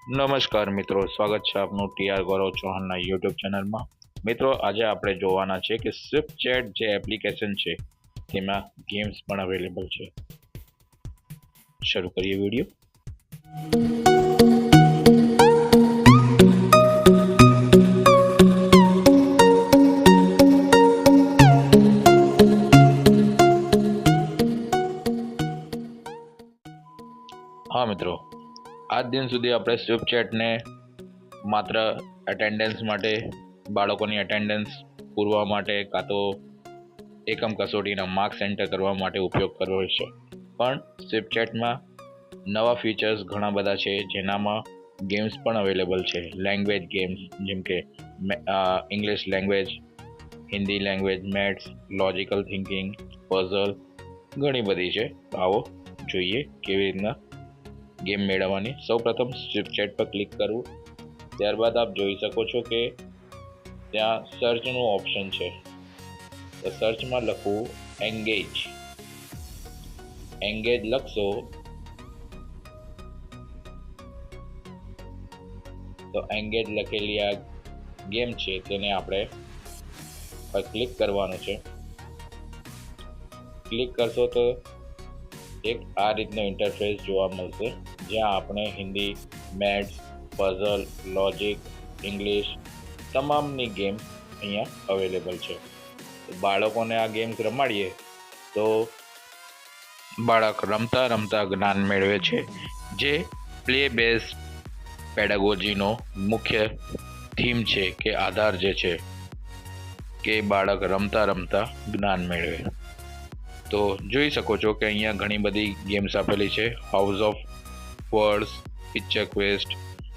નમસ્કાર મિત્રો, સ્વાગત છે આપનું ટીઆર ગૌરવ ચૌહાણના યુટ્યુબ ચેનલમાં। મિત્રો, આજે આપણે જોવાના છે કે સ્વિપચેટ જે એપ્લિકેશન છે તેમાં ગેમ્સ પણ અવેલેબલ છે। શરૂ કરીએ વિડીયો। હા મિત્રો, આજ દિન સુધી આપણે સ્વિપચેટને માત્ર એટેન્ડન્સ માટે, બાળકોની એટેન્ડન્સ પૂરવા માટે કાં તો એકમ કસોટીના માર્ક્સ એન્ટર કરવા માટે ઉપયોગ કર્યો છે। પણ સ્વિપચેટમાં નવા ફીચર્સ ઘણા બધા છે, જેનામાં ગેમ્સ પણ અવેલેબલ છે। લેંગ્વેજ ગેમ્સ જેમ કે English language, Hindi language, maths, logical thinking, puzzle, ઘણી બધી છે। આવો જોઈએ કેવી રીતના ગેમ મેળવવાની। સૌપ્રથમ સ્વિપચેટ પર ક્લિક કરવું, ત્યારબાદ આપ જોઈ શકો છો કે ત્યાં સર્ચનું ઓપ્શન છે। તો સર્ચમાં લખવું એંગેજ લખશો તો એંગેજ લખેલી આ ગેમ છે તેને આપણે ક્લિક કરવાનું છે। ક્લિક કરશો તો એક આ રીતનો ઇન્ટરફેસ જોવા મળશે, જ્યાં આપણે Hindi, maths, puzzle, logic, English તમામની ગેમ્સ અહીંયા અવેલેબલ છે। બાળકોને આ ગેમ્સ રમાડીએ તો બાળક રમતા રમતા જ્ઞાન મેળવે છે, જે પ્લે બેઝ પેડાગોજીનો મુખ્ય થીમ છે કે આધાર જે છે કે બાળક રમતા રમતા જ્ઞાન મેળવે। તો જોઈ શકો છો કે અહીંયા ઘણી બધી ગેમ્સ આપેલી છે। House of words, picture quest,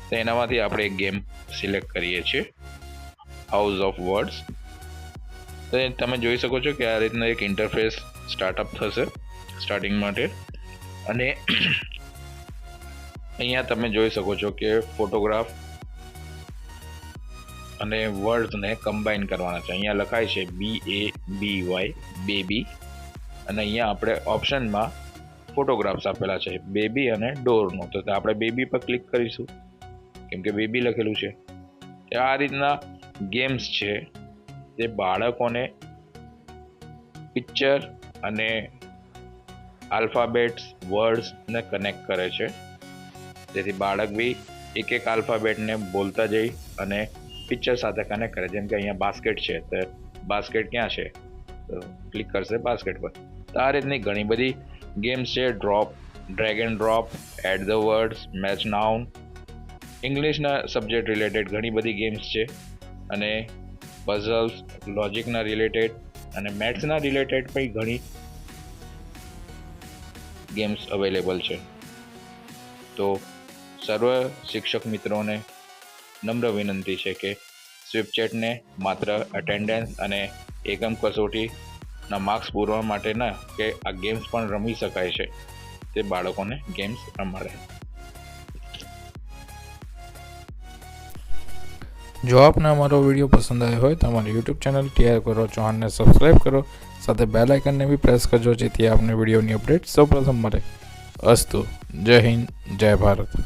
તો એનામાંથી આપણે એક ગેમ સિલેક્ટ કરીએ છીએ, હાઉસ ઓફ વર્ડ્સ। તો તમે જોઈ શકો છો કે આ રીતનો એક ઇન્ટરફેસ સ્ટાર્ટઅપ થશે સ્ટાર્ટિંગ માટે। અને અહીંયા તમે જોઈ શકો છો કે ફોટોગ્રાફ અને વર્ડ્સને કમ્બાઈન કરવાના છે। અહીંયા લખાય છે BABY બેબી, અને અહીંયા આપણે ઓપ્શનમાં ફોટોગ્રાફ્સ આપેલા છે, બેબી અને ડોરનો। તો આપણે બેબી પર ક્લિક કરીશું કેમ કે બેબી લખેલું છે। આ રીતના ગેમ્સ છે તે બાળકોને પિક્ચર અને આલ્ફાબેટ્સ, વર્ડ્સને કનેક્ટ કરે છે, જેથી બાળક બી એક એક આલ્ફાબેટને બોલતા જઈ અને પિક્ચર સાથે કનેક્ટ કરે। જેમ કે અહીંયા બાસ્કેટ છે, તો બાસ્કેટ ક્યાં છે તો ક્લિક કરશે બાસ્કેટ પર। તો આ રીતની ઘણી બધી ગેમ્સ છે। Drag and drop, add the words, match noun, ઇંગ્લિશના સબ્જેક્ટ રિલેટેડ ઘણી બધી ગેમ્સ છે, અને પઝલ્સ, લોજિકના રિલેટેડ અને મેથ્સના રિલેટેડ પણ ઘણી ગેમ્સ અવેલેબલ છે। તો સર્વ શિક્ષક મિત્રોને નમ્ર વિનંતી છે કે સ્વિપચેટને માત્ર અટેન્ડન્સ અને એકમ કસોટીના માર્ક્સ પૂરવા માટે ન કે આ ગેમ્સ પણ રમી શકાય છે, તે બાળકોને ગેમ્સ રમાડે। જો આપને અમારો વિડીયો પસંદ આવ્યો હોય તો અમારી યુટ્યુબ ચેનલ ટીઆર ગૌરવ ચૌહાણને સબસ્ક્રાઈબ કરો, સાથે બેલ આઇકનને બી પ્રેસ કરજો, જેથી આપને વિડીયોની અપડેટ સૌપ્રથમ મળે। અસ્તુ, જય હિન્દ, જય ભારત।